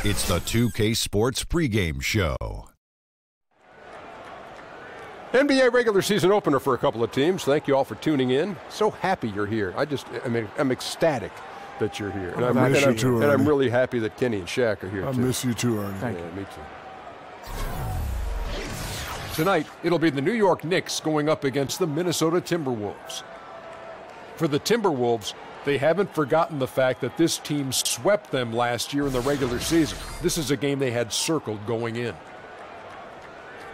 It's the 2K Sports pregame show. NBA regular season opener for a couple of teams. Thank you all for tuning in. So happy you're here. I'm ecstatic that you're here. And I'm really happy that Kenny and Shaq are here, too. I miss you too, Ernie. Thank you. Me too. Tonight, it'll be the New York Knicks going up against the Minnesota Timberwolves. For the Timberwolves, they haven't forgotten the fact that this team swept them last year in the regular season. This is a game they had circled going in.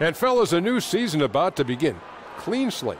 And fellas, a new season about to begin. Clean slate.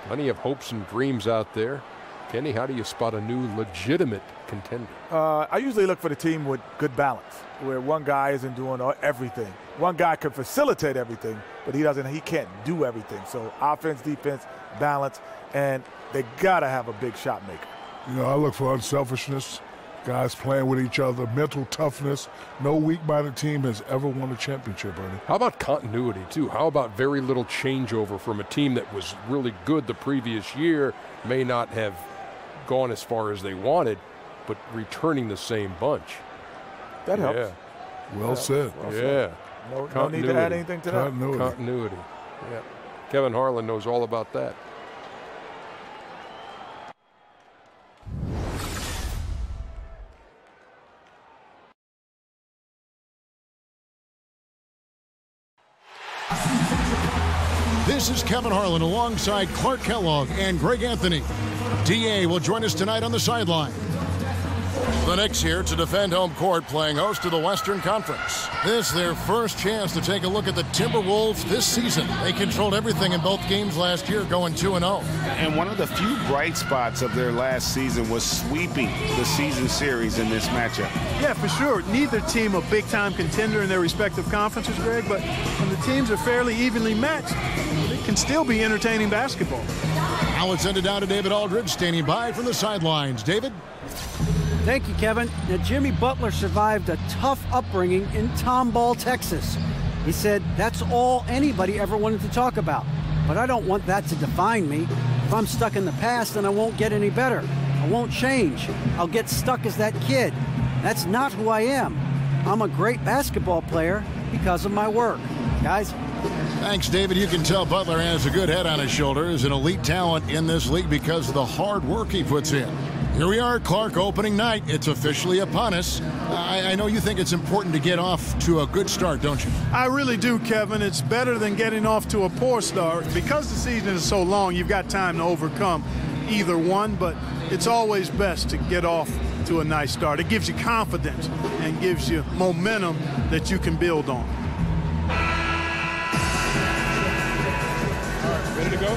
Plenty of hopes and dreams out there. Kenny, how do you spot a new legitimate contender? I usually look for the team with good balance, where one guy isn't doing everything. One guy can facilitate everything, but he can't do everything. So offense, defense, balance, and they gotta have a big shot maker. You know, I look for unselfishness, guys playing with each other, mental toughness. No weak-minded team has ever won a championship, Ernie. How about continuity, too? How about very little changeover from a team that was really good the previous year, may not have gone as far as they wanted, but returning the same bunch? That helps. Yeah. Well said. No need to add anything to that. Continuity. Yeah. Kevin Harlan knows all about that. This is Kevin Harlan alongside Clark Kellogg and Greg Anthony. DA will join us tonight on the sideline. The Knicks here to defend home court, playing host to the Western Conference. This is their first chance to take a look at the Timberwolves this season. They controlled everything in both games last year, going 2-0. And one of the few bright spots of their last season was sweeping the season series in this matchup. Yeah, for sure. Neither team a big-time contender in their respective conferences, Greg, but when the teams are fairly evenly matched, it can still be entertaining basketball. Now let's send it down to David Aldridge, standing by from the sidelines. David? Thank you, Kevin. Now, Jimmy Butler survived a tough upbringing in Tomball, Texas. He said, that's all anybody ever wanted to talk about. But I don't want that to define me. If I'm stuck in the past, then I won't get any better. I won't change. I'll get stuck as that kid. That's not who I am. I'm a great basketball player because of my work. Guys? Thanks, David. You can tell Butler has a good head on his shoulders, an elite talent in this league because of the hard work he puts in. Here we are, Clark, opening night. It's officially upon us. I know you think it's important to get off to a good start, don't you? I really do, Kevin. It's better than getting off to a poor start. Because the season is so long, you've got time to overcome either one, but it's always best to get off to a nice start. It gives you confidence and gives you momentum that you can build on. All right, ready to go?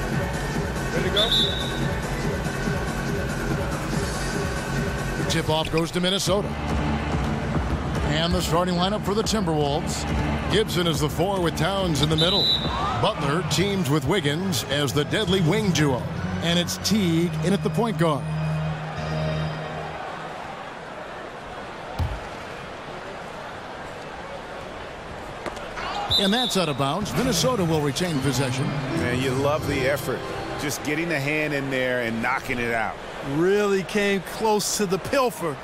Ready to go? Tip-off goes to Minnesota. And the starting lineup for the Timberwolves. Gibson is the 4 with Towns in the middle. Butler teams with Wiggins as the deadly wing duo. And it's Teague in at the point guard. And that's out of bounds. Minnesota will retain possession. Man, you love the effort. Just getting the hand in there and knocking it out. Really came close to the pilfer,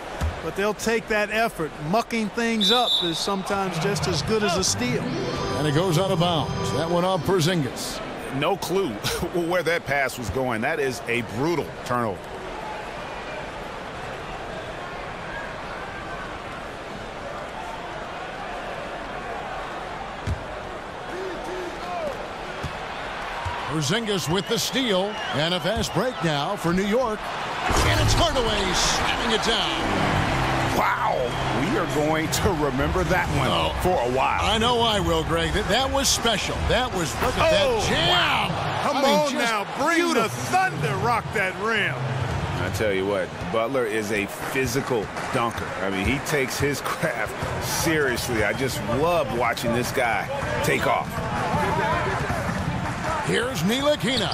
but they'll take that effort. Mucking things up is sometimes just as good as a steal. And it goes out of bounds. That one off Porzingis. No clue where that pass was going. That is a brutal turnover. Porzingis with the steal, and a fast break now for New York. And it's Hardaway slamming it down. Wow, we are going to remember that one for a while. I know I will, Greg. That was special. That was that jam. Wow. Come on now, bring the thunder, rock that rim. I tell you what, Butler is a physical dunker. I mean, he takes his craft seriously. I just love watching this guy take off. Here's Ntilikina.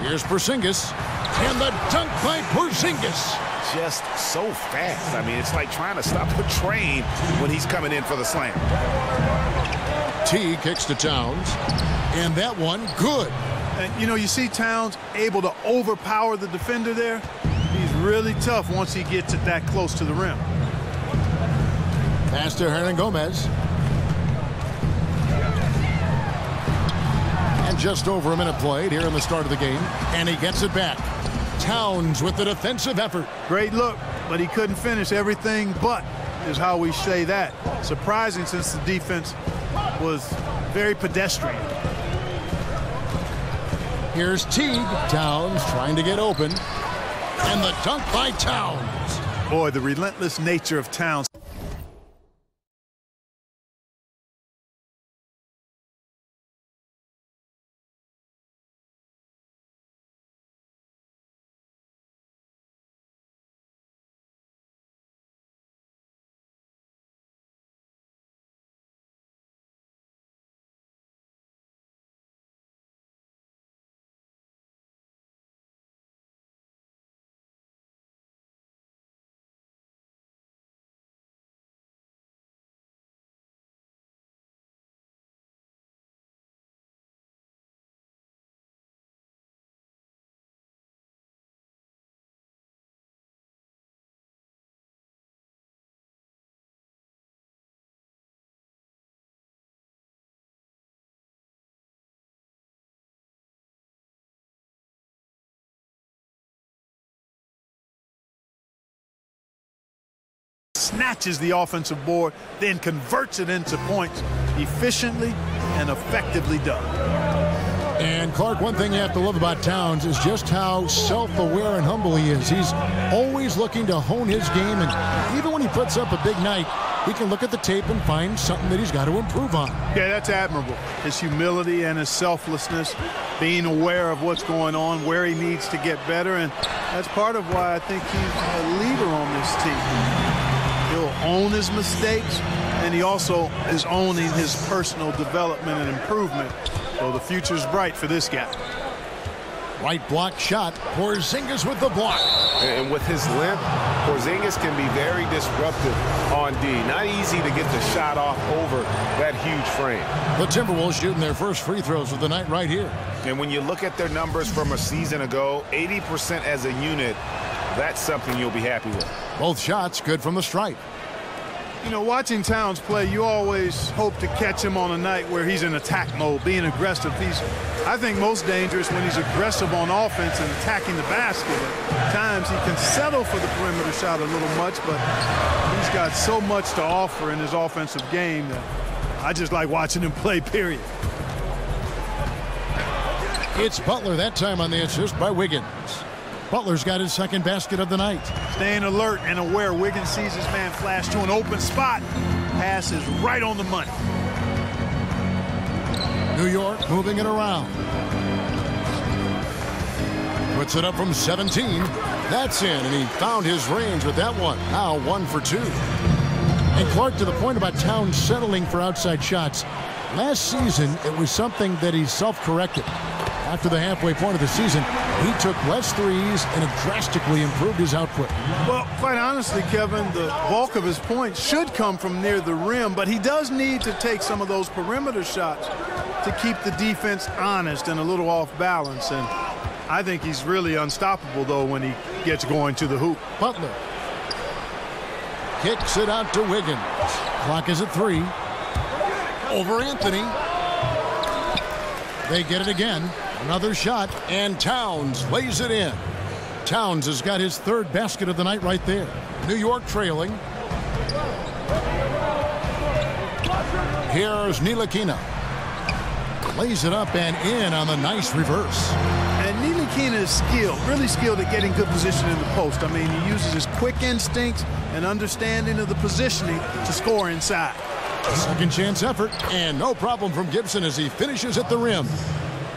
Here's Porzingis. And the dunk by Porzingis. Just so fast. I mean, it's like trying to stop a train when he's coming in for the slam. T kicks to Towns. And that one, good. And, you know, you see Towns able to overpower the defender there. He's really tough once he gets it that close to the rim. Pass to Hernangomez. And just over a minute played here in the start of the game. And he gets it back. Towns with the defensive effort. Great look, but he couldn't finish. Everything but is how we say that. Surprising since the defense was very pedestrian. Here's Teague. Towns trying to get open. And the dunk by Towns. Boy, the relentless nature of Towns. Snatches the offensive board, then converts it into points efficiently and effectively done. And Clark, one thing you have to love about Towns is just how self-aware and humble he is. He's always looking to hone his game, and even when he puts up a big night, he can look at the tape and find something that he's got to improve on. Yeah, that's admirable. His humility and his selflessness, being aware of what's going on, where he needs to get better, and that's part of why I think he's a leader on this team. He'll own his mistakes, and he also is owning his personal development and improvement. So the future's bright for this guy. Right block shot. Porzingis with the block. And with his length, Porzingis can be very disruptive on D. Not easy to get the shot off over that huge frame. The Timberwolves shooting their first free throws of the night right here. And when you look at their numbers from a season ago, 80% as a unit, that's something you'll be happy with. Both shots good from the stripe. You know, watching Towns play, you always hope to catch him on a night where he's in attack mode, being aggressive. He's, I think, most dangerous when he's aggressive on offense and attacking the basket. At times he can settle for the perimeter shot a little much, but he's got so much to offer in his offensive game that I just like watching him play, period. It's Butler that time on the assist by Wiggins. Butler's got his second basket of the night. Staying alert and aware. Wiggins sees his man flash to an open spot. Pass is right on the money. New York moving it around. Puts it up from 17. That's in, and he found his range with that one. Now 1 for 2. And Clark, to the point about Towns settling for outside shots, last season it was something that he self-corrected. After the halfway point of the season, he took less threes and it drastically improved his output. Well, quite honestly, Kevin, the bulk of his points should come from near the rim, but he does need to take some of those perimeter shots to keep the defense honest and a little off balance. And I think he's really unstoppable, though, when he gets going to the hoop. Butler kicks it out to Wiggins. Clock is at 3. Over Anthony. They get it again. Another shot, and Towns lays it in. Towns has got his third basket of the night right there. New York trailing. Here's Ntilikina. Lays it up and in on the nice reverse. And Ntilikina is skilled, really skilled at getting good position in the post. I mean, he uses his quick instincts and understanding of the positioning to score inside. Second chance effort, and no problem from Gibson as he finishes at the rim.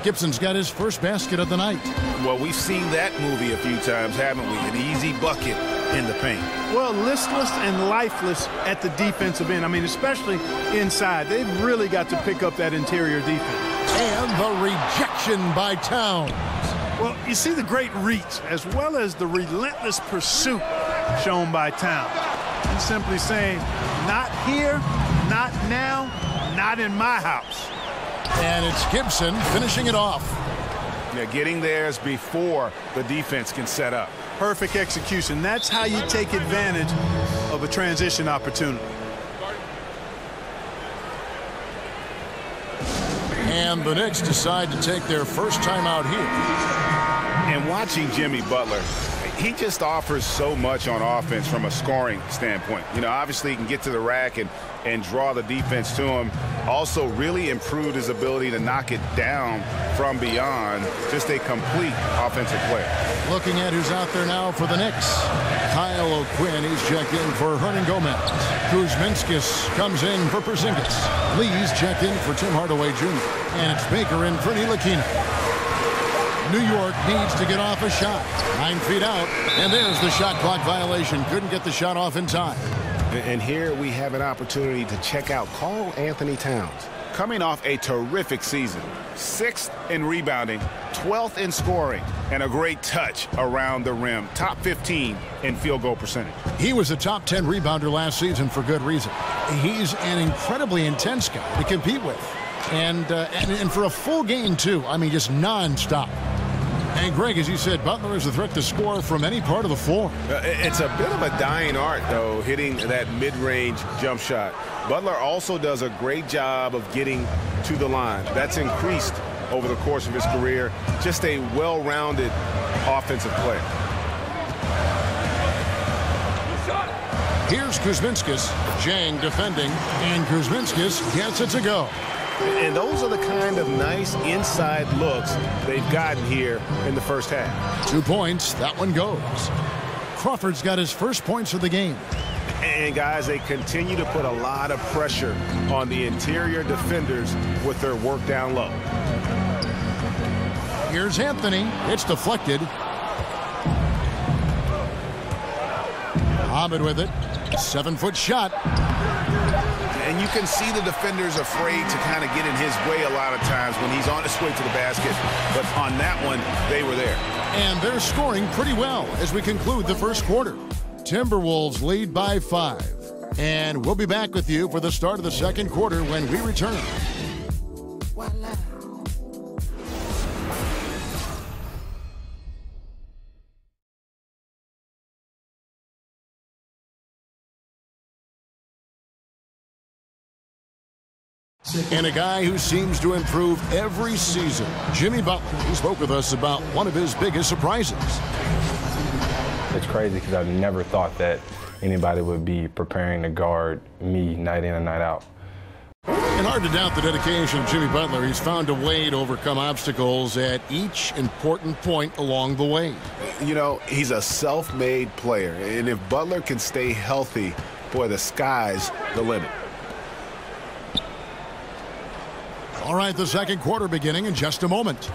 Gibson's got his first basket of the night. Well, we've seen that movie a few times, haven't we? An easy bucket in the paint. Well, listless and lifeless at the defensive end. I mean, especially inside. They've really got to pick up that interior defense. And the rejection by Towns. Well, you see the great reach as well as the relentless pursuit shown by Towns. He's simply saying, not here, not now, not in my house. And it's Gibson finishing it off. Yeah, getting theirs before the defense can set up. Perfect execution. That's how you take advantage of a transition opportunity. And the Knicks decide to take their first time out here. And watching Jimmy Butler, he just offers so much on offense from a scoring standpoint. You know, obviously he can get to the rack and draw the defense to him. Also really improved his ability to knock it down from beyond. Just a complete offensive player. Looking at who's out there now for the Knicks. Kyle O'Quinn, he's checked in for Hernan Gomez. Kuzminskis comes in for Porzingis. Lee's checked in for Tim Hardaway Jr. And it's Baker in for Ntilikina. New York needs to get off a shot. 9 feet out, and there's the shot clock violation. Couldn't get the shot off in time. And here we have an opportunity to check out Karl Anthony Towns. Coming off a terrific season. 6th in rebounding, 12th in scoring, and a great touch around the rim. Top 15 in field goal percentage. He was a top 10 rebounder last season for good reason. He's an incredibly intense guy to compete with. And for a full game, too. I mean, just nonstop. And, Greg, as you said, Butler is a threat to score from any part of the floor. It's a bit of a dying art, though, hitting that mid-range jump shot. Butler also does a great job of getting to the line. That's increased over the course of his career. Just a well-rounded offensive player. Here's Kuzminskis. Jang defending, and Kuzminskis gets it to go. And those are the kind of nice inside looks they've gotten here in the first half. 2 points. That one goes. Crawford's got his first points of the game. And, guys, they continue to put a lot of pressure on the interior defenders with their work down low. Here's Anthony. It's deflected. Ahmed with it. 7-foot shot. And you can see the defenders afraid to kind of get in his way a lot of times when he's on his way to the basket. But on that one, they were there. And they're scoring pretty well as we conclude the first quarter. Timberwolves lead by 5. And we'll be back with you for the start of the second quarter when we return. And a guy who seems to improve every season, Jimmy Butler, who spoke with us about one of his biggest surprises. It's crazy because I never thought that anybody would be preparing to guard me night in and night out. And hard to doubt the dedication of Jimmy Butler. He's found a way to overcome obstacles at each important point along the way. You know, he's a self-made player. And if Butler can stay healthy, boy, the sky's the limit. All right, the second quarter beginning in just a moment.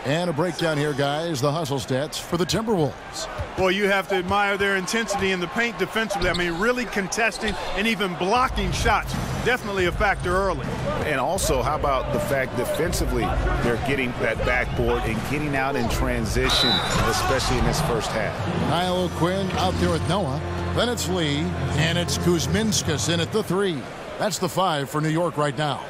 And a breakdown here, guys, the hustle stats for the Timberwolves. Well, you have to admire their intensity in the paint defensively. I mean, really contesting and even blocking shots. Definitely a factor early. And also, how about the fact defensively they're getting that backboard and getting out in transition, especially in this first half. Kyle O'Quinn out there with Noah. Then it's Lee, and it's Kuzminskis in at the 3. That's the 5 for New York right now.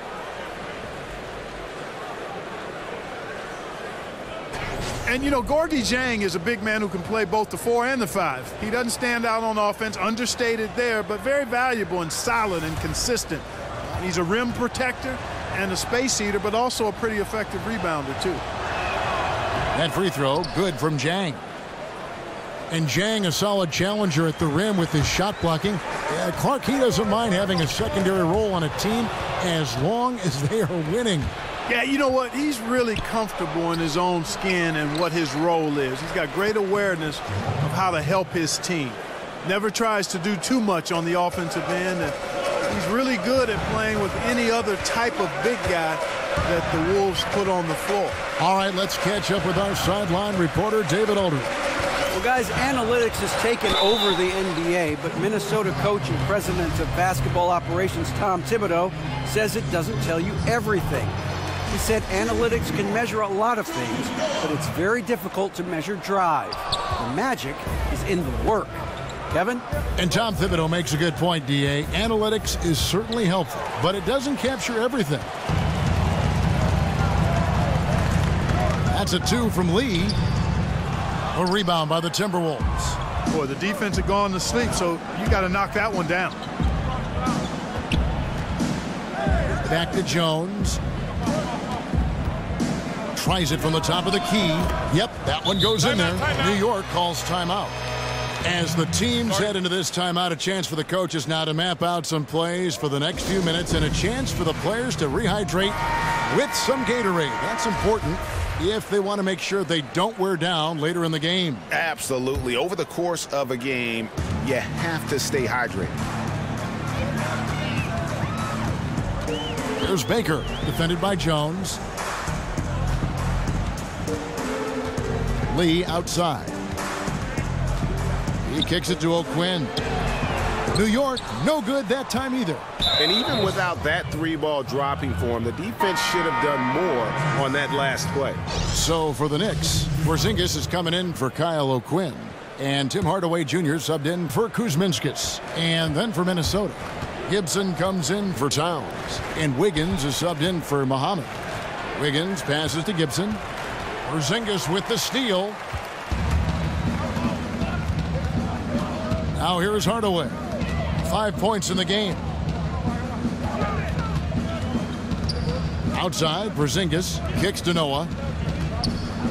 And, you know, Gorgui Dieng is a big man who can play both the 4 and the 5. He doesn't stand out on offense, understated there, but very valuable and solid and consistent. He's a rim protector and a space eater, but also a pretty effective rebounder, too. That free throw, good from Dieng. And Dieng, a solid challenger at the rim with his shot blocking. Clark, he doesn't mind having a secondary role on a team as long as they are winning. Yeah, you know what? He's really comfortable in his own skin and what his role is. He's got great awareness of how to help his team. Never tries to do too much on the offensive end, and he's really good at playing with any other type of big guy that the Wolves put on the floor. All right, let's catch up with our sideline reporter, David Aldridge. Well, guys, analytics has taken over the NBA, but Minnesota coach and president of basketball operations Tom Thibodeau says it doesn't tell you everything. He said analytics can measure a lot of things, but it's very difficult to measure drive. The magic is in the work. Kevin? And Tom Thibodeau makes a good point, D.A. Analytics is certainly helpful, but it doesn't capture everything. That's a 2 from Lee. A rebound by the Timberwolves. Boy, the defense had gone to sleep, so you got to knock that one down. Back to Jones. Tries it from the top of the key. Yep, that one goes in there. New York calls timeout. As the teams head into this timeout, a chance for the coaches now to map out some plays for the next few minutes and a chance for the players to rehydrate with some Gatorade. That's important if they want to make sure they don't wear down later in the game. Absolutely. Over the course of a game, you have to stay hydrated. There's Baker, defended by Jones. Lee outside. He kicks it to O'Quinn. New York, no good that time either. And even without that 3-ball dropping for him, the defense should have done more on that last play. So for the Knicks, Porzingis is coming in for Kyle O'Quinn. And Tim Hardaway Jr. subbed in for Kuzminskis. And then for Minnesota, Gibson comes in for Towns. And Wiggins is subbed in for Muhammad. Wiggins passes to Gibson. Porzingis with the steal. Now here's Hardaway. 5 points in the game. Outside, Porzingis kicks to Noah.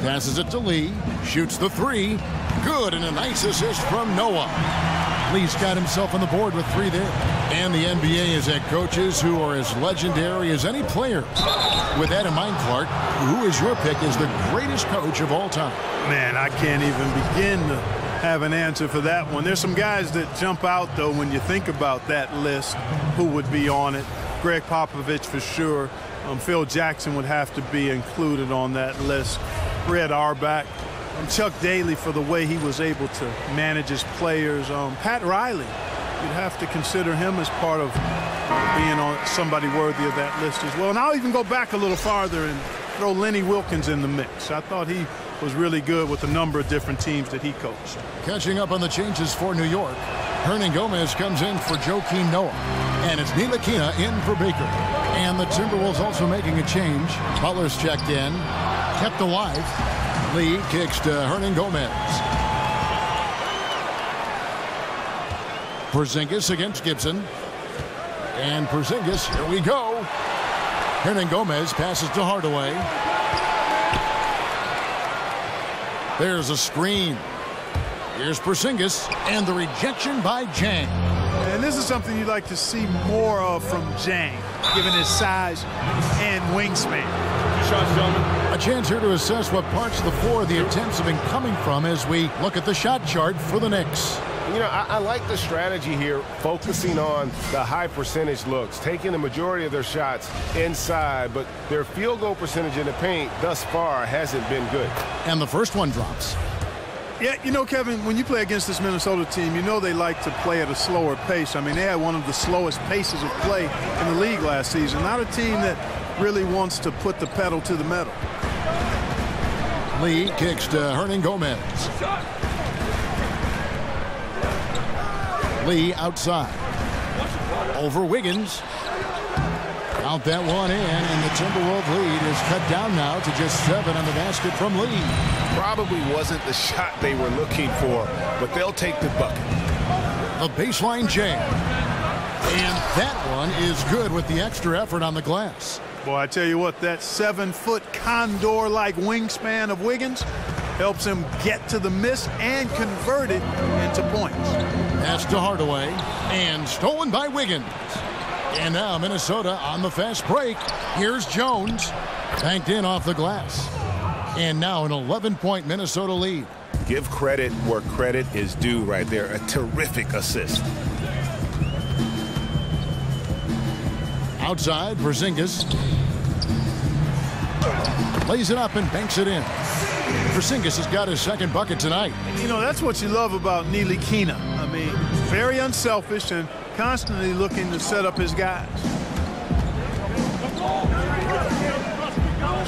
Passes it to Lee. Shoots the 3. Good, and a nice assist from Noah. Lee's got himself on the board with 3 there. And the NBA has had coaches who are as legendary as any player. With that in mind, Clark, who is your pick as the greatest coach of all time? Man, I can't even begin to have an answer for that one. There's some guys that jump out, though, when you think about that list, who would be on it. Greg Popovich for sure. Phil Jackson would have to be included on that list. Red Auerbach. Chuck Daly for the way he was able to manage his players. Pat Riley, you'd have to consider him as part of being on somebody worthy of that list as well. And I'll even go back a little farther and throw Lenny Wilkins in the mix. I thought he was really good with a number of different teams that he coached. Catching up on the changes for New York, Hernan Gomez comes in for Joakim Noah. And it's Ntilikina in for Baker. And the Timberwolves also making a change. Butler's checked in, kept alive. Lee kicks to Hernan Gomez. Porzingis against Gibson. And Porzingis, here we go. Hernan Gomez passes to Hardaway. There's a screen. Here's Porzingis, and the rejection by Jang. And this is something you'd like to see more of from Jang, given his size and wingspan. Shots, gentlemen. A chance here to assess what parts of the floor the attempts have been coming from as we look at the shot chart for the Knicks. You know, I like the strategy here, focusing on the high percentage looks, taking the majority of their shots inside, but their field goal percentage in the paint thus far hasn't been good. And the first one drops. Yeah, you know, Kevin, when you play against this Minnesota team, you know they like to play at a slower pace. I mean, they had one of the slowest paces of play in the league last season. Not a team that really wants to put the pedal to the metal. Lee kicks to Hernan Gomez. Lee outside. Over Wiggins. Count that one in, and the Timberwolves lead is cut down now to just 7 on the basket from Lee. Probably wasn't the shot they were looking for, but they'll take the bucket. The baseline jam. And that one is good with the extra effort on the glass. Boy, I tell you what, that 7-foot condor-like wingspan of Wiggins helps him get to the miss and convert it into points. Pass to Hardaway, and stolen by Wiggins. And now Minnesota on the fast break. Here's Jones, banked in off the glass. And now an 11-point Minnesota lead. Give credit where credit is due right there. A terrific assist. Outside, Porzingis lays it up and banks it in. Porzingis has got his second bucket tonight. You know, that's what you love about Ntilikina. I mean, very unselfish and constantly looking to set up his guys.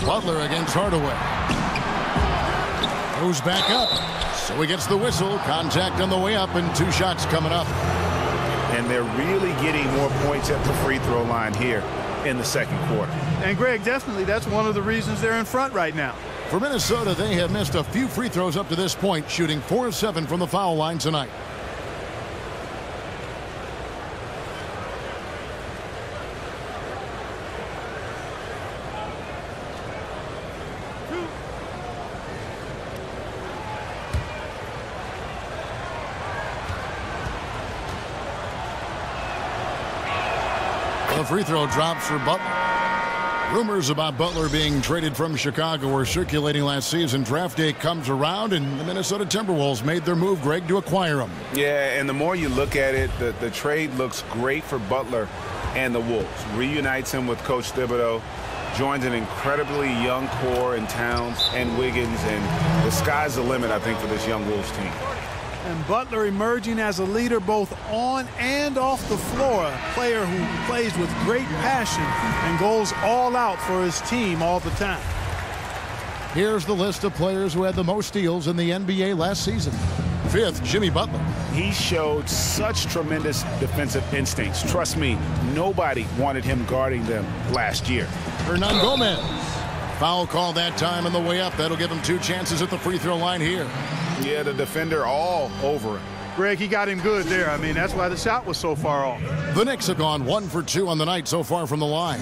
Butler against Hardaway. Goes back up. So he gets the whistle. Contact on the way up and 2 shots coming up. And they're really getting more points at the free throw line here in the second quarter. And Greg, definitely that's one of the reasons they're in front right now. For Minnesota, they have missed a few free throws up to this point, shooting 4 of 7 from the foul line tonight. The free throw drops for Butler. Rumors about Butler being traded from Chicago were circulating last season. Draft day comes around, and the Minnesota Timberwolves made their move, Greg, to acquire him. Yeah, and the more you look at it, the trade looks great for Butler and the Wolves. Reunites him with Coach Thibodeau, joins an incredibly young core in Towns and Wiggins, and the sky's the limit, I think, for this young Wolves team. And Butler emerging as a leader both on and off the floor, a player who plays with great passion and goes all out for his team all the time. Here's the list of players who had the most steals in the NBA last season. 5th, Jimmy Butler. He showed such tremendous defensive instincts. Trust me, nobody wanted him guarding them last year. Hernan Gomez. Foul call that time on the way up. That'll give him 2 chances at the free throw line here. Yeah, the defender all over him. Greg, he got him good there. I mean, that's why the shot was so far off. The Knicks have gone 1 for 2 on the night so far from the line.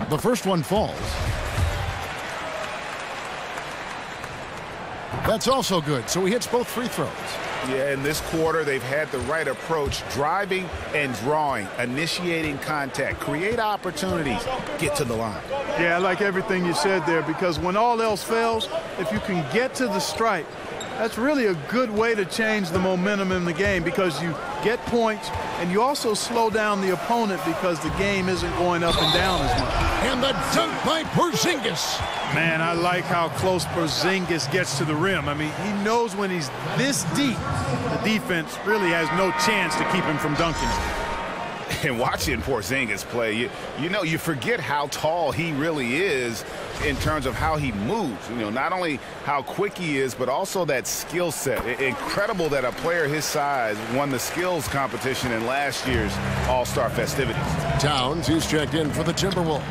The first one falls. That's also good, so he hits both free throws. Yeah, in this quarter, they've had the right approach, driving and drawing, initiating contact, create opportunities, get to the line. Yeah, I like everything you said there, because when all else fails, if you can get to the stripe, that's really a good way to change the momentum in the game, because you get points and you also slow down the opponent because the game isn't going up and down as much. And the dunk by Porzingis. Man, I like how close Porzingis gets to the rim. I mean, he knows when he's this deep, the defense really has no chance to keep him from dunking. And watching Porzingis play, you forget how tall he really is in terms of how he moves. Not only how quick he is, but also that skill set. Incredible that a player his size won the skills competition in last year's All-Star festivities. Towns, who's checked in for the Timberwolves.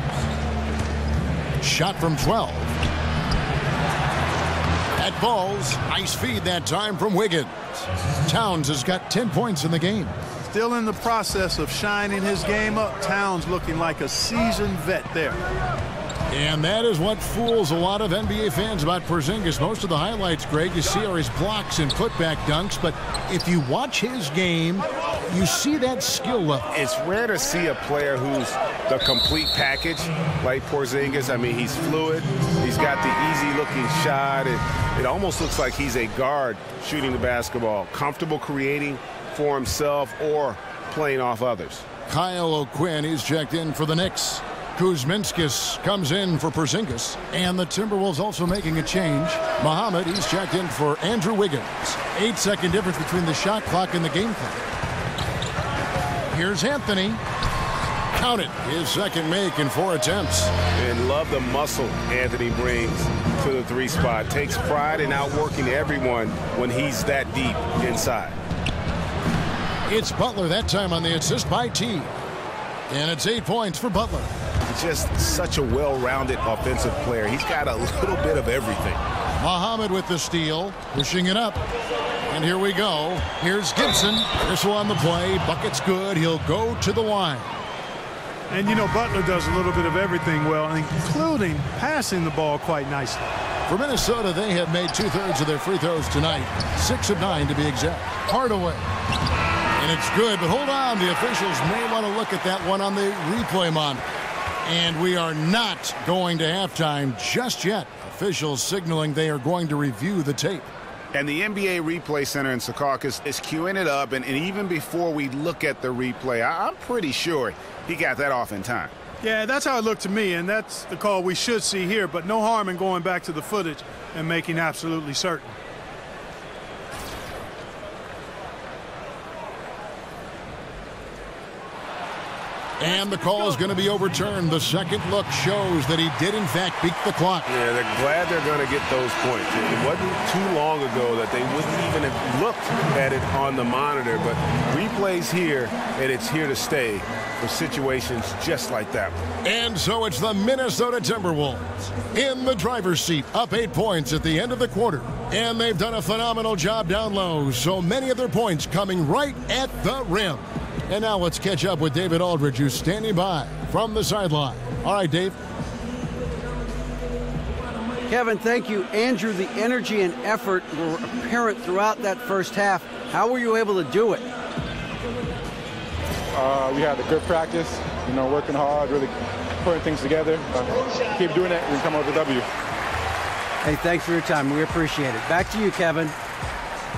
Shot from 12. That falls. Nice feed that time from Wiggins. Towns has got 10 points in the game. Still in the process of shining his game up. Towns looking like a seasoned vet there. And that is what fools a lot of NBA fans about Porzingis. Most of the highlights, Greg, you see are his blocks and putback dunks. But if you watch his game, you see that skill level. It's rare to see a player who's the complete package like Porzingis. I mean, he's fluid. He's got the easy-looking shot. It almost looks like he's a guard shooting the basketball, comfortable creating for himself or playing off others. Kyle O'Quinn is checked in for the Knicks. Kuzminskis comes in for Porzingis. And the Timberwolves also making a change. Muhammad, he's checked in for Andrew Wiggins. 8-second difference between the shot clock and the game clock. Here's Anthony. Count it. His second make in 4 attempts. And love the muscle Anthony brings to the 3 spot. Takes pride in outworking everyone when he's that deep inside. It's Butler that time on the assist by T. And it's 8 points for Butler. Just such a well-rounded offensive player. He's got a little bit of everything. Muhammad with the steal, pushing it up. And here we go. Here's Gibson. Whistle on the play. Bucket's good. He'll go to the line. And, Butler does a little bit of everything well, including passing the ball quite nicely. For Minnesota, they have made 2/3 of their free throws tonight. 6 of 9 to be exact. Hardaway. And it's good, but hold on. The officials may want to look at that one on the replay monitor. And we are not going to halftime just yet. Officials signaling they are going to review the tape. And the NBA Replay Center in Secaucus is queuing it up. And even before we look at the replay, I'm pretty sure he got that off in time. Yeah, that's how it looked to me, and that's the call we should see here. But no harm in going back to the footage and making absolutely certain. And the call is going to be overturned. The second look shows that he did, in fact, beat the clock. Yeah, they're glad they're going to get those points. It wasn't too long ago that they wouldn't even have looked at it on the monitor. But replay's here, and it's here to stay for situations just like that one. And so it's the Minnesota Timberwolves in the driver's seat, up 8 points at the end of the quarter. And they've done a phenomenal job down low. So many of their points coming right at the rim. And now let's catch up with David Aldridge, who's standing by from the sideline. All right, Dave. Kevin, thank you. Andrew, the energy and effort were apparent throughout that first half. How were you able to do it? We had a good practice, working hard, really putting things together. Keep doing that, we can come out with a W. Hey, thanks for your time. We appreciate it. Back to you, Kevin.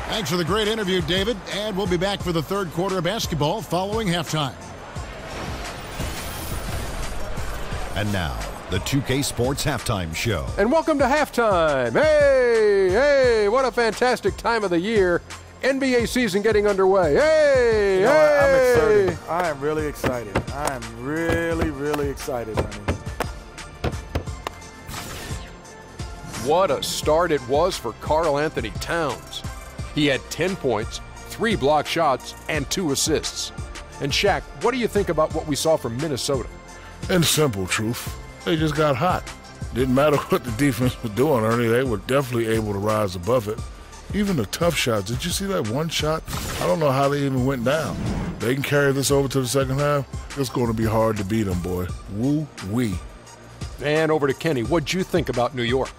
Thanks for the great interview, David. And we'll be back for the third quarter of basketball following halftime. And now, the 2K Sports Halftime Show. And welcome to halftime. Hey, what a fantastic time of the year. NBA season getting underway. I'm excited. I am really excited. I am really, really excited, honey. What a start it was for Karl Anthony Towns. He had 10 points, 3 block shots, and 2 assists. And Shaq, what do you think about what we saw from Minnesota? In simple truth, they just got hot. Didn't matter what the defense was doing, Ernie. They were definitely able to rise above it. Even the tough shots. Did you see that one shot? I don't know how they even went down. They can carry this over to the second half. It's going to be hard to beat them, boy. Woo-wee. And over to Kenny. What'd you think about New York?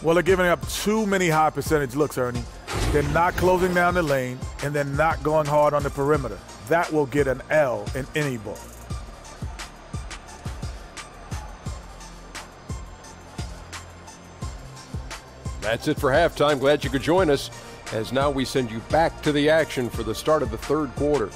Well, they're giving up too many high percentage looks, Ernie. They're not closing down the lane, and they're not going hard on the perimeter. That will get an L in any ball. That's it for halftime. Glad you could join us, as now we send you back to the action for the start of the third quarter.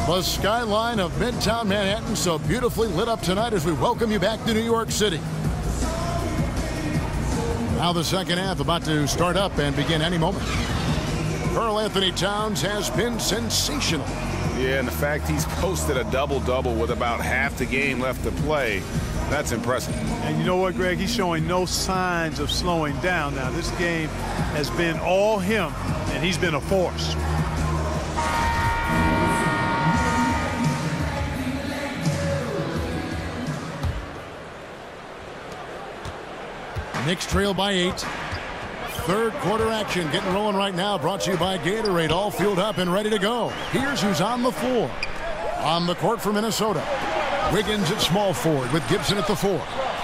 The skyline of Midtown Manhattan so beautifully lit up tonight as we welcome you back to New York City. Now the second half about to start up and begin any moment. Karl Anthony Towns has been sensational. Yeah, and the fact he's posted a double-double with about half the game left to play, that's impressive. And you know what, Greg? He's showing no signs of slowing down now. This game has been all him, and he's been a force. Knicks trail by 8. Third quarter action getting rolling right now, brought to you by Gatorade, all fueled up and ready to go. Here's who's on the floor. On the court for Minnesota, Wiggins at small forward with Gibson at the 4.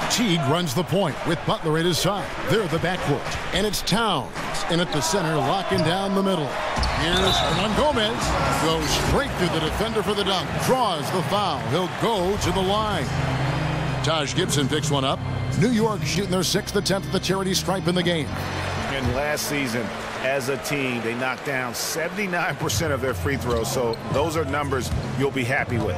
Teague runs the point with Butler at his side. They're the backcourt, and it's Towns in at the center, locking down the middle. Here's Hernan Gomez, goes straight through the defender for the dunk, draws the foul. He'll go to the line. Taj Gibson picks one up. New York shooting their 6th attempt at the charity stripe in the game. And last season, as a team, they knocked down 79% of their free throws, so those are numbers you'll be happy with.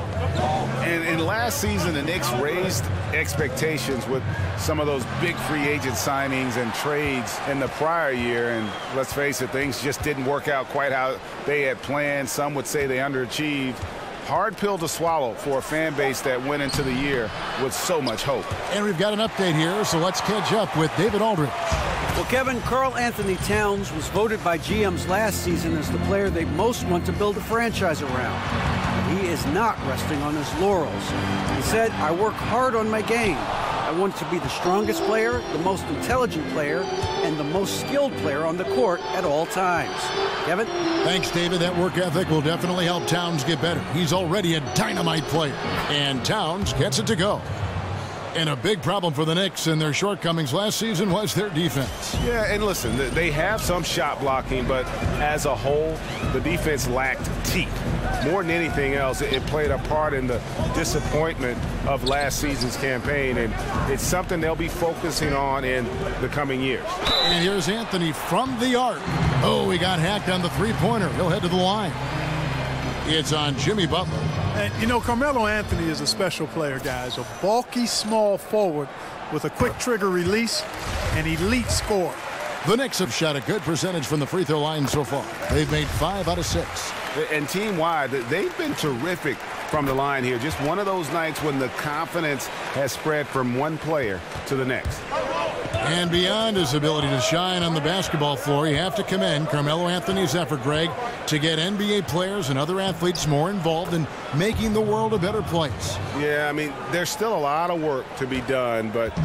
And last season, the Knicks raised expectations with some of those big free agent signings and trades in the prior year, and let's face it, things just didn't work out quite how they had planned. Some would say they underachieved. Hard pill to swallow for a fan base that went into the year with so much hope. And we've got an update here, so let's catch up with David Aldridge. Well, Kevin, Karl Anthony Towns was voted by GMs last season as the player they most want to build a franchise around. He is not resting on his laurels. He said, "I work hard on my game. I want to be the strongest player, the most intelligent player, and the most skilled player on the court at all times." Kevin? Thanks, David. That work ethic will definitely help Towns get better. He's already a dynamite player, and Towns gets it to go. And a big problem for the Knicks and their shortcomings last season was their defense. Yeah, and listen, they have some shot blocking, but as a whole, the defense lacked teeth. More than anything else, it played a part in the disappointment of last season's campaign, and it's something they'll be focusing on in the coming years. And here's Anthony from the arc. Oh, he got hacked on the three-pointer. He'll head to the line. It's on Jimmy Butler. And, you know, Carmelo Anthony is a special player, guys. A bulky, small forward with a quick trigger release, an elite scorer. The Knicks have shot a good percentage from the free throw line so far. They've made 5 out of 6. And team-wide, they've been terrific from the line here. Just one of those nights when the confidence has spread from one player to the next. And beyond his ability to shine on the basketball floor, you have to commend Carmelo Anthony's effort, Greg, to get NBA players and other athletes more involved in making the world a better place. Yeah, I mean, there's still a lot of work to be done, but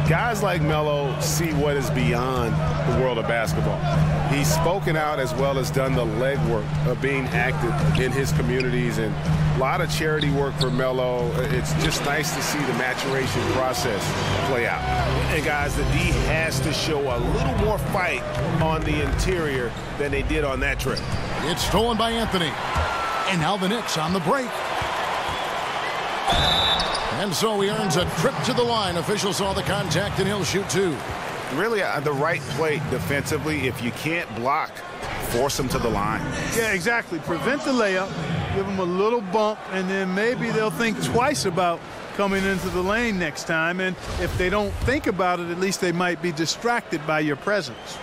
guys like Melo see what is beyond the world of basketball. He's spoken out as well as done the legwork of being active in his communities, and a lot of charity work for Melo. It's just nice to see the maturation process play out. And guys, the D has to show a little more fight on the interior than they did on that trip. It's stolen by Anthony. And now the Knicks on the break. And so he earns a trip to the line. Officials saw the contact, and he'll shoot two. Really the right play defensively. If you can't block, force them to the line. Yeah, exactly. Prevent the layup, give them a little bump, and then maybe they'll think twice about coming into the lane next time. And if they don't think about it, at least they might be distracted by your presence.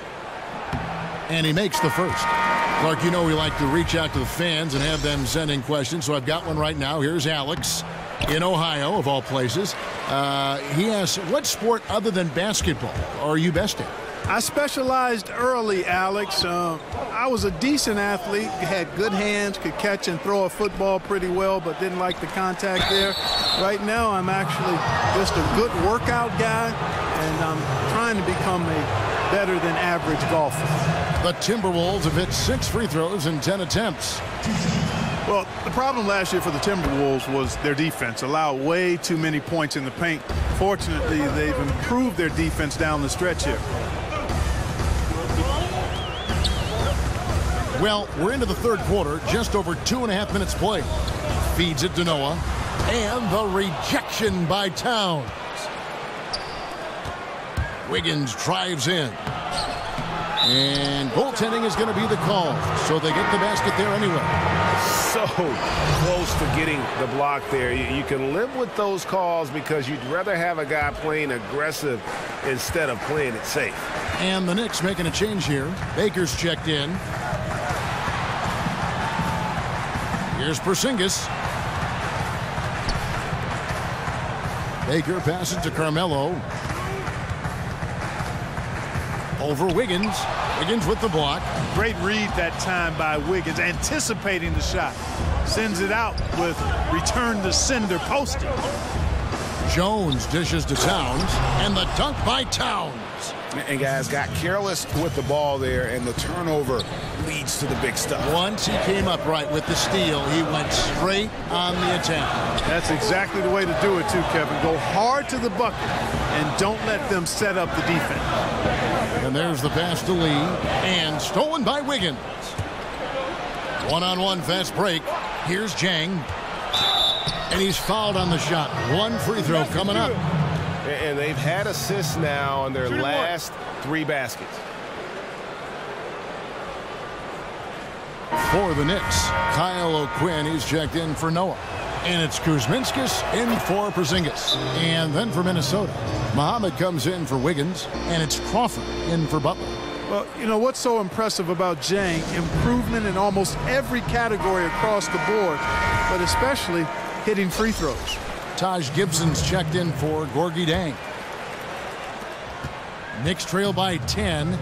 And he makes the first. Clark, you know we like to reach out to the fans and have them send in questions, so I've got one right now. Here's Alex in Ohio, of all places. He asks, what sport other than basketball are you best at? I specialized early, Alex. I was a decent athlete, had good hands, could catch and throw a football pretty well, but didn't like the contact there. Right now, I'm actually just a good workout guy, and I'm trying to become a better than average golfer. The Timberwolves have hit 6 free throws in 10 attempts. Well, the problem last year for the Timberwolves was their defense. Allowed way too many points in the paint. Fortunately, they've improved their defense down the stretch here. Well, we're into the third quarter, just over 2.5 minutes played. Feeds it to Noah. And the rejection by Towns. Wiggins drives in. And goaltending is going to be the call. So they get the basket there anyway. So close to getting the block there. You can live with those calls because you'd rather have a guy playing aggressive instead of playing it safe. And the Knicks making a change here. Baker's checked in. Here's Porzingis. Baker passes to Carmelo. Over Wiggins. Wiggins with the block. Great read that time by Wiggins, anticipating the shot. Sends it out with return to sender posted. Jones dishes to Towns, and the dunk by Towns. And guys got careless with the ball there, and the turnover leads to the big stuff. Once he came up right with the steal, he went straight on the attack. That's exactly the way to do it too, Kevin. Go hard to the bucket and don't let them set up the defense. And there's the pass to Lee, and stolen by Wiggins. One-on-one fast break. Here's Jang. And he's fouled on the shot. One free throw coming up. And they've had assists now on their last 3 baskets. For the Knicks, Kyle O'Quinn, he's checked in for Noah. And it's Kuzminskis in for Porzingis. And then for Minnesota, Muhammad comes in for Wiggins, and it's Crawford in for Butler. Well, you know what's so impressive about Jang? Improvement in almost every category across the board, but especially hitting free throws. Taj Gibson's checked in for Gorgui Dieng. Knicks trail by 10.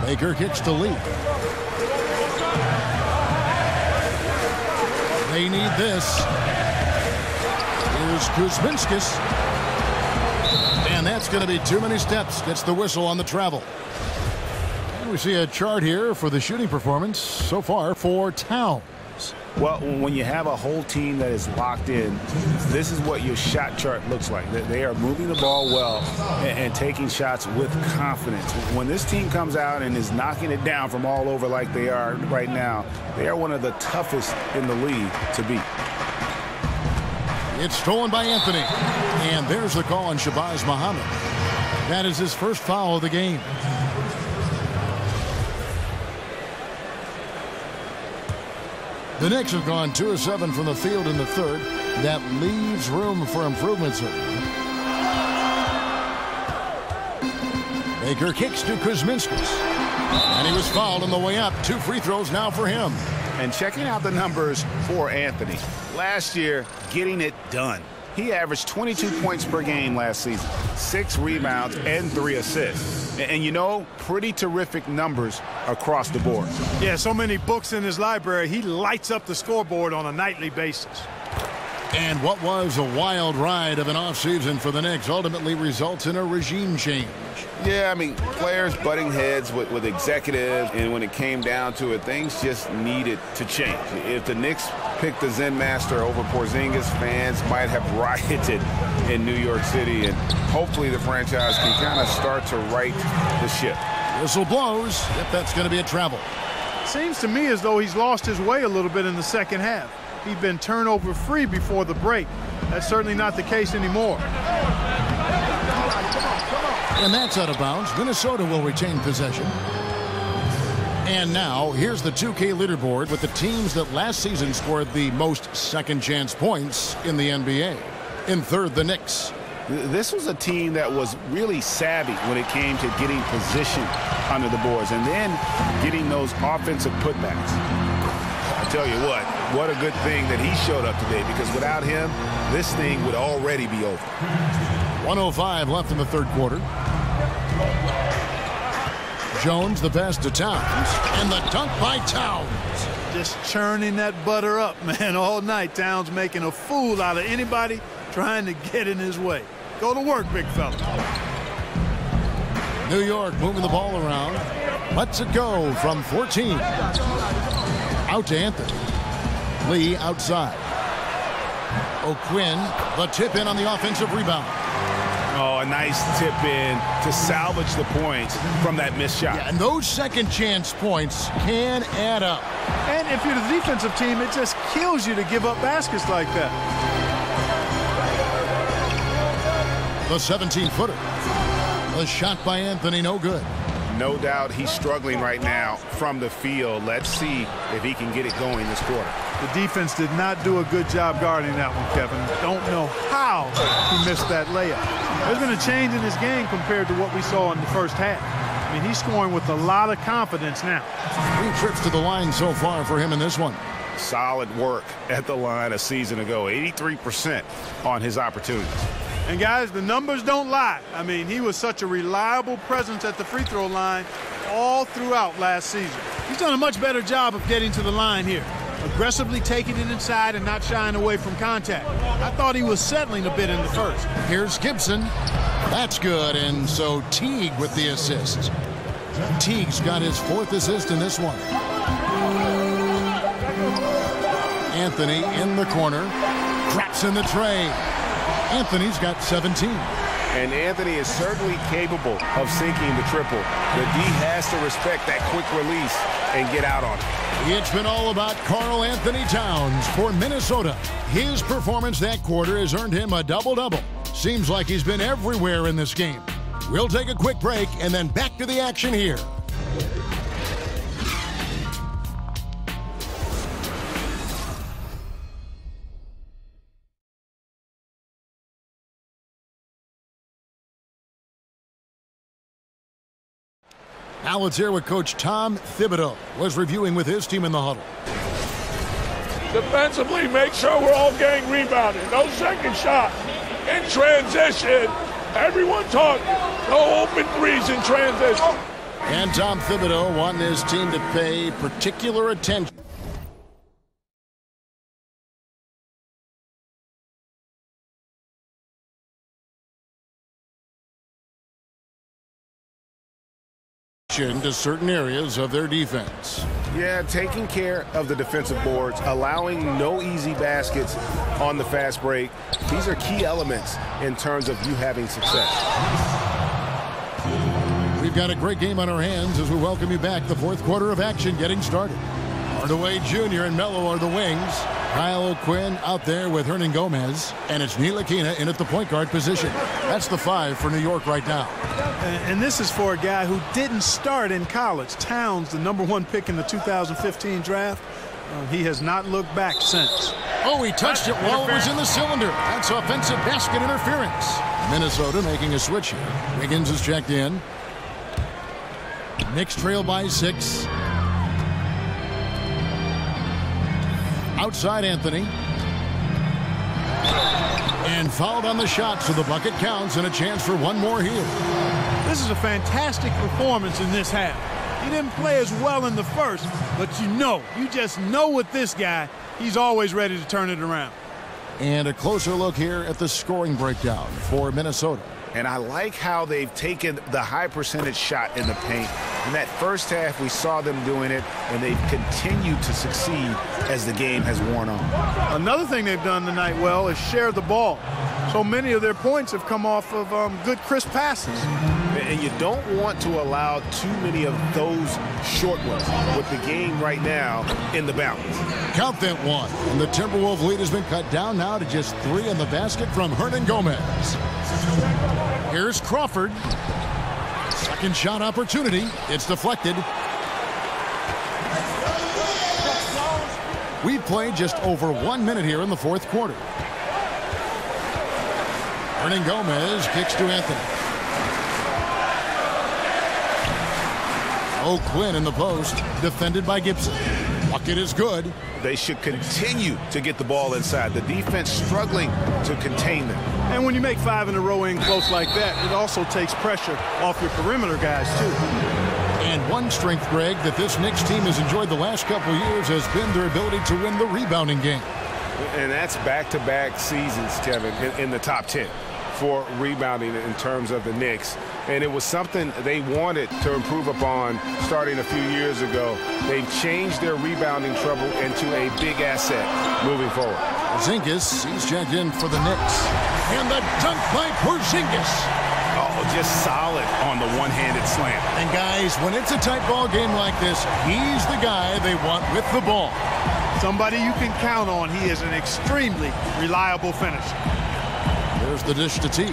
Baker kicks to Lee. They need this. Here's Kuzminskis. And that's going to be too many steps. Gets the whistle on the travel. And we see a chart here for the shooting performance so far for Towns. Well, when you have a whole team that is locked in, this is what your shot chart looks like. They are moving the ball well and taking shots with confidence. When this team comes out and is knocking it down from all over like they are right now, they are one of the toughest in the league to beat. It's stolen by Anthony. And there's the call on Shabazz Muhammad. That is his first foul of the game. The Knicks have gone 2 of 7 from the field in the third. That leaves room for improvement, certainly. Baker kicks to Kuzminskis. And he was fouled on the way up. 2 free throws now for him. And checking out the numbers for Anthony. Last year, getting it done. He averaged 22 points per game last season, 6 rebounds and 3 assists. And you know, pretty terrific numbers across the board. Yeah, so many books in his library. He lights up the scoreboard on a nightly basis. And what was a wild ride of an offseason for the Knicks ultimately results in a regime change. Yeah, I mean, players butting heads with executives, and when it came down to it, things just needed to change. If the Knicks picked the Zen Master over Porzingis, fans might have rioted in New York City, and hopefully the franchise can kind of start to right the ship. Whistle blows if that's going to be a travel. Seems to me as though he's lost his way a little bit in the second half. He'd been turnover free before the break. That's certainly not the case anymore. And that's out of bounds. Minnesota will retain possession. And now here's the 2K leaderboard with the teams that last season scored the most second chance points in the NBA. In third, the Knicks. This was a team that was really savvy when it came to getting position under the boards and then getting those offensive putbacks. I tell you what a good thing that he showed up today, because without him, this thing would already be over. 1:05 left in the third quarter. Jones the pass to Towns, and the dunk by Towns. Just churning that butter up, man, all night. Towns making a fool out of anybody trying to get in his way. Go to work, big fella. New York moving the ball around. Lets it go from 14. Out to Anthony. Lee outside. O'Quinn, the tip in on the offensive rebound. Oh, a nice tip in to salvage the points from that missed shot. Yeah, and those second chance points can add up. And if you're the defensive team, it just kills you to give up baskets like that. The 17-footer. The shot by Anthony, no good. No doubt he's struggling right now from the field. Let's see if he can get it going this quarter. The defense did not do a good job guarding that one, Kevin. Don't know how he missed that layup. There's been a change in his game compared to what we saw in the first half. I mean, he's scoring with a lot of confidence now. 3 trips to the line so far for him in this one. Solid work at the line a season ago. 83% on his opportunities. And guys, the numbers don't lie. I mean, he was such a reliable presence at the free throw line all throughout last season. He's done a much better job of getting to the line here, aggressively taking it inside and not shying away from contact. I thought he was settling a bit in the first. Here's Gibson. That's good, and so Teague with the assist. Teague's got his 4th assist in this one. Anthony in the corner. Drops in the tray. Anthony's got 17. And Anthony is certainly capable of sinking the triple. The D has to respect that quick release and get out on it. It's been all about Karl Anthony Towns for Minnesota. His performance that quarter has earned him a double-double. Seems like he's been everywhere in this game. We'll take a quick break and then back to the action here. Now let's hear what Coach Tom Thibodeau was reviewing with his team in the huddle. Defensively, make sure we're all getting rebounded. No second shot. In transition, everyone talking. No open threes in transition. And Tom Thibodeau wanting his team to pay particular attention to certain areas of their defense. Yeah, taking care of the defensive boards, allowing no easy baskets on the fast break. These are key elements in terms of you having success. We've got a great game on our hands as we welcome you back. The 4th quarter of action getting started. Hardaway Jr. and Melo are the wings. Kyle O'Quinn out there with Hernan Gomez. And it's Ntilikina in at the point guard position. That's the 5 for New York right now. And this is for a guy who didn't start in college. Towns, the #1 pick in the 2015 draft. He has not looked back since. Oh, he touched it while it was in the cylinder. That's offensive basket interference. Minnesota making a switch here. Wiggins is checked in. Knicks trail by 6. Outside Anthony. And fouled on the shot, so the bucket counts and a chance for one more here. This is a fantastic performance in this half. He didn't play as well in the first, but you just know with this guy, he's always ready to turn it around. And a closer look here at the scoring breakdown for Minnesota. And I like how they've taken the high percentage shot in the paint. In that first half, we saw them doing it, and they've continued to succeed as the game has worn on. Another thing they've done tonight well is share the ball. So many of their points have come off of good, crisp passes. And you don't want to allow too many of those short ones with the game right now in the balance. Count that one. And the Timberwolves lead has been cut down now to just 3 in the basket from Hernangomez. Here's Crawford. Second shot opportunity. It's deflected. We've played just over 1 minute here in the fourth quarter. Hernangomez kicks to Anthony. O'Quinn in the post, defended by Gibson. Bucket is good. They should continue to get the ball inside. The defense struggling to contain them. And when you make 5 in a row in close like that, it also takes pressure off your perimeter guys, too. And one strength, Greg, that this Knicks team has enjoyed the last couple of years has been their ability to win the rebounding game. And that's back-to-back seasons, Kevin, in the top 10 for rebounding in terms of the Knicks. And it was something they wanted to improve upon starting a few years ago. They've changed their rebounding trouble into a big asset moving forward. Porzingis, he's checked in for the Knicks. And the dunk by Porzingis. Oh, just solid on the one-handed slam. And guys, when it's a tight ball game like this, he's the guy they want with the ball. Somebody you can count on. He is an extremely reliable finisher. There's the dish to T.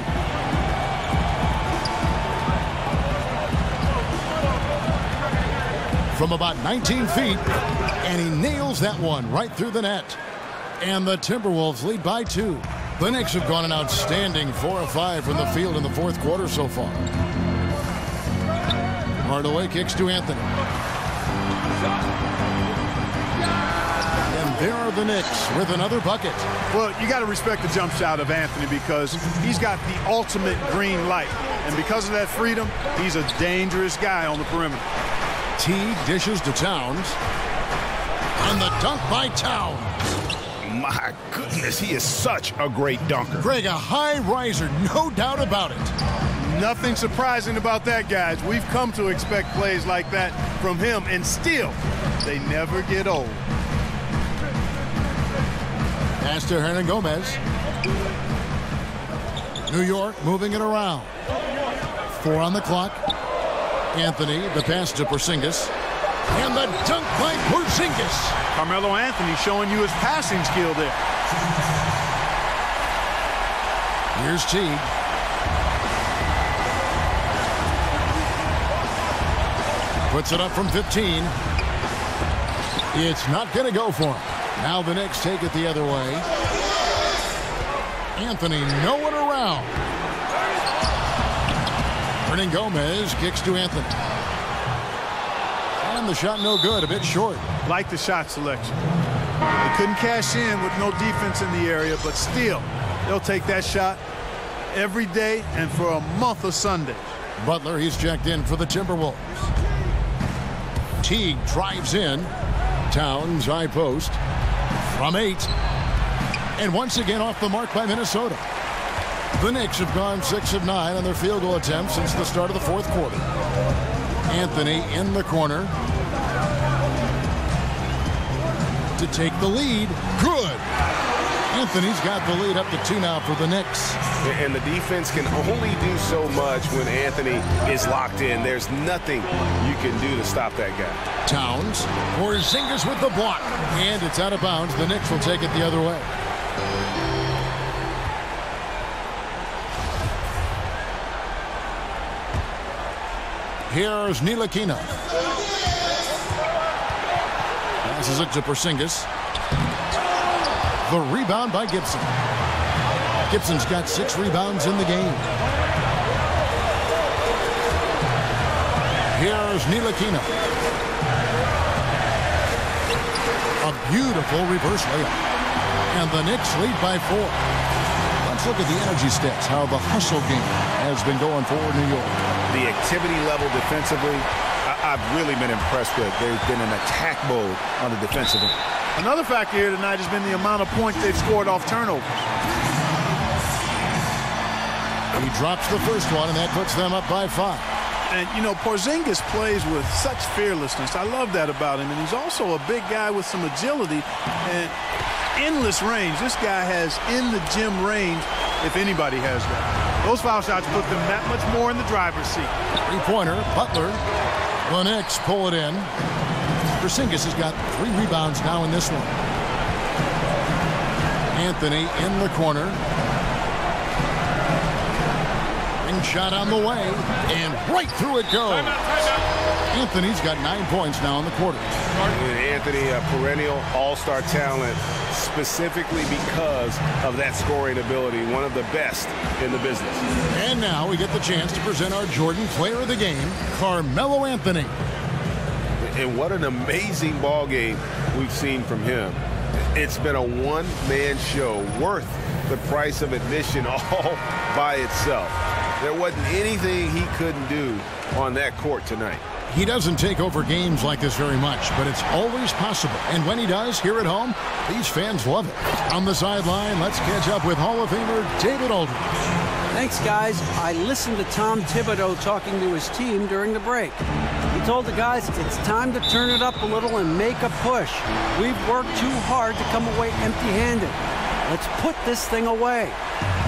From about 19 feet, and he nails that one right through the net. And the Timberwolves lead by 2. The Knicks have gone an outstanding 4 of 5 from the field in the fourth quarter so far. Hardaway kicks to Anthony. And there are the Knicks with another bucket. Well, you got to respect the jump shot of Anthony because he's got the ultimate green light. And because of that freedom, he's a dangerous guy on the perimeter. Teague dishes to Towns. And the dunk by Towns. My goodness, he is such a great dunker. Greg, a high riser, no doubt about it. Nothing surprising about that, guys. We've come to expect plays like that from him, and still, they never get old. Pass to Hernangomez. New York moving it around. 4 on the clock. Anthony, the pass to Porzingis. And the dunk by Porzingis. Carmelo Anthony showing you his passing skill there. Here's Teague. Puts it up from 15. It's not going to go for him. Now the Knicks take it the other way. Anthony nowhere around. Hernangomez kicks to Anthony. And the shot no good, a bit short. Like the shot selection. They couldn't cash in with no defense in the area, but still, they'll take that shot every day and for a month of Sunday. Butler, he's checked in for the Timberwolves. Teague drives in. Towns, high post. From 8. And once again off the mark by Minnesota. The Knicks have gone 6 of 9 on their field goal attempts since the start of the fourth quarter. Anthony in the corner to take the lead. Good. Anthony's got the lead up to 2 now for the Knicks. And the defense can only do so much when Anthony is locked in. There's nothing you can do to stop that guy. Towns, Porzingis with the block. And it's out of bounds. The Knicks will take it the other way. Here's Ntilikina. Passes it to Porzingis. The rebound by Gibson. Gibson's got 6 rebounds in the game. Here's Ntilikina. A beautiful reverse layup. And the Knicks lead by 4. Let's look at the energy stats, how the hustle game has been going for New York. The activity level defensively, I've really been impressed with. They've been in attack mode on the defensive end. Another factor here tonight has been the amount of points they've scored off turnover. He drops the first one, and that puts them up by 5. And, you know, Porzingis plays with such fearlessness. I love that about him. And he's also a big guy with some agility and endless range. This guy has in-the-gym range, if anybody has that. Those foul shots put them that much more in the driver's seat. Three-pointer, Butler. The Knicks pull it in. Porzingis has got 3 rebounds now in this one. Anthony in the corner. Shot on the way, and right through it goes. Anthony's got 9 points now in the quarter. Anthony, a perennial all-star talent, specifically because of that scoring ability, one of the best in the business. And now we get the chance to present our Jordan Player of the Game, Carmelo Anthony. And what an amazing ball game we've seen from him. It's been a one-man show worth the price of admission all by itself. There wasn't anything he couldn't do on that court tonight. He doesn't take over games like this very much, but it's always possible. And when he does, here at home, these fans love it. On the sideline, let's catch up with Hall of Famer David Aldridge. Thanks, guys. I listened to Tom Thibodeau talking to his team during the break. He told the guys it's time to turn it up a little and make a push. We've worked too hard to come away empty-handed. Let's put this thing away.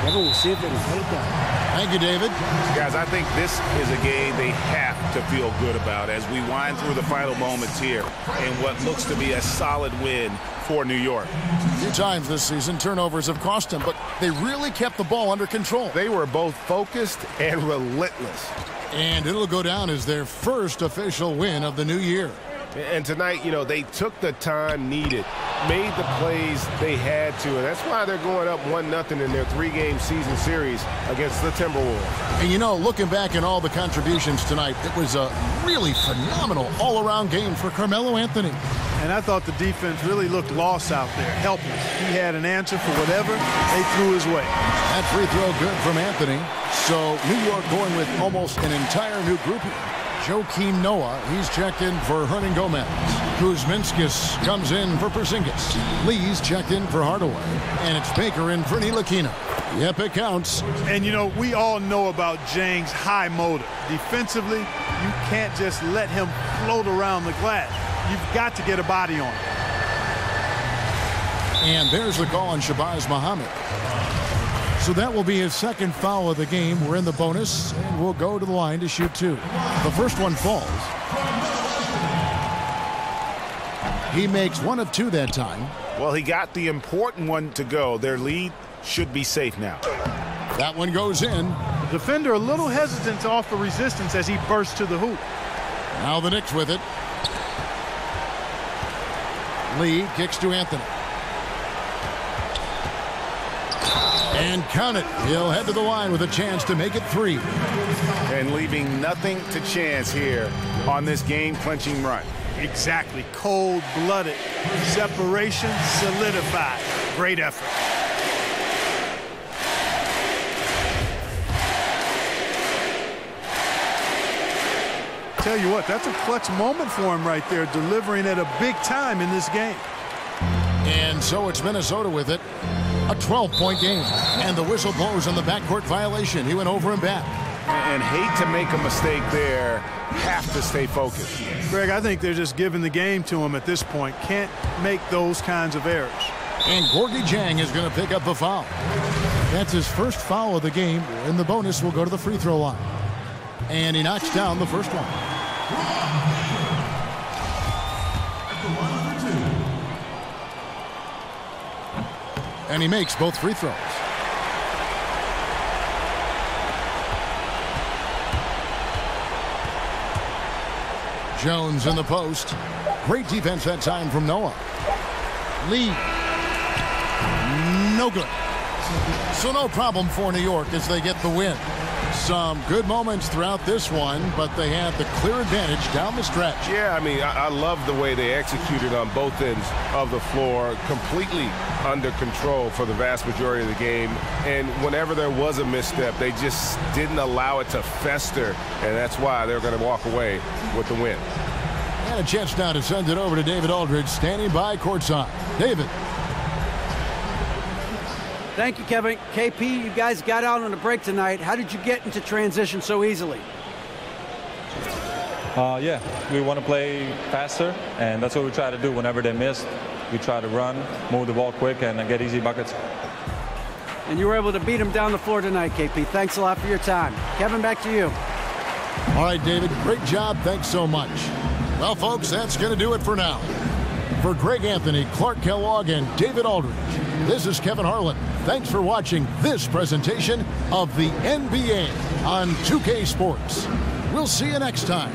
Everyone will see if they can get it done. Thank you, David. Guys, I think this is a game they have to feel good about as we wind through the final moments here in what looks to be a solid win for New York. A few times this season, turnovers have cost them, but they really kept the ball under control. They were both focused and relentless. And it'll go down as their first official win of the new year. And tonight, you know, they took the time needed, made the plays they had to, and that's why they're going up 1-0 in their 3-game season series against the Timberwolves. And, you know, looking back at all the contributions tonight, it was a really phenomenal all-around game for Carmelo Anthony. And I thought the defense really looked lost out there, helpless. He had an answer for whatever they threw his way. That free throw good from Anthony. So New York going with almost an entire new group here. Joakim Noah, he's checked in for Hernan Gomez. Kuzminskis comes in for Porzingis. Lee's checked in for Hardaway. And it's Baker in for Ntilikina. Yep, it counts. And, you know, we all know about Jang's high motor. Defensively, you can't just let him float around the glass. You've got to get a body on him. And there's the call on Shabazz Muhammad. So that will be his second foul of the game. We're in the bonus, and we'll go to the line to shoot 2. The first one falls. He makes 1 of 2 that time. Well, he got the important one to go. Their lead should be safe now. That one goes in. The defender a little hesitant to offer resistance as he bursts to the hoop. Now the Knicks with it. Lee kicks to Anthony. And count it. He'll head to the line with a chance to make it 3. And leaving nothing to chance here on this game-clinching run. Exactly. Cold-blooded. Separation solidified. Great effort. Tell you what, that's a clutch moment for him right there, delivering at a big time in this game. And so it's Minnesota with it. A 12-point game. And the whistle blows on the backcourt violation. He went over and back. And hate to make a mistake there. Have to stay focused. Greg, I think they're just giving the game to him at this point. Can't make those kinds of errors. And Gorgui Dieng is going to pick up the foul. That's his first foul of the game. In the bonus, we'll go to the free throw line. And he knocks down the first one. And he makes both free throws. Jones in the post. Great defense that time from Noah. Lee. No good. So no problem for New York as they get the win. Some good moments throughout this one, but they had the clear advantage down the stretch. Yeah, I mean, I love the way they executed on both ends of the floor, completely under control for the vast majority of the game. And whenever there was a misstep, they just didn't allow it to fester, and that's why they're going to walk away with the win. And a chance now to send it over to David Aldridge, standing by courtside. David. Thank you, Kevin. KP, you guys got out on a break tonight. How did you get into transition so easily? Yeah, we want to play faster, and that's what we try to do whenever they miss. We try to run, move the ball quick, and get easy buckets. And you were able to beat them down the floor tonight, KP. Thanks a lot for your time. Kevin, back to you. All right, David, great job. Thanks so much. Well, folks, that's going to do it for now. For Greg Anthony, Clark Kellogg, and David Aldridge, this is Kevin Harlan. Thanks for watching this presentation of the NBA on 2K Sports. We'll see you next time.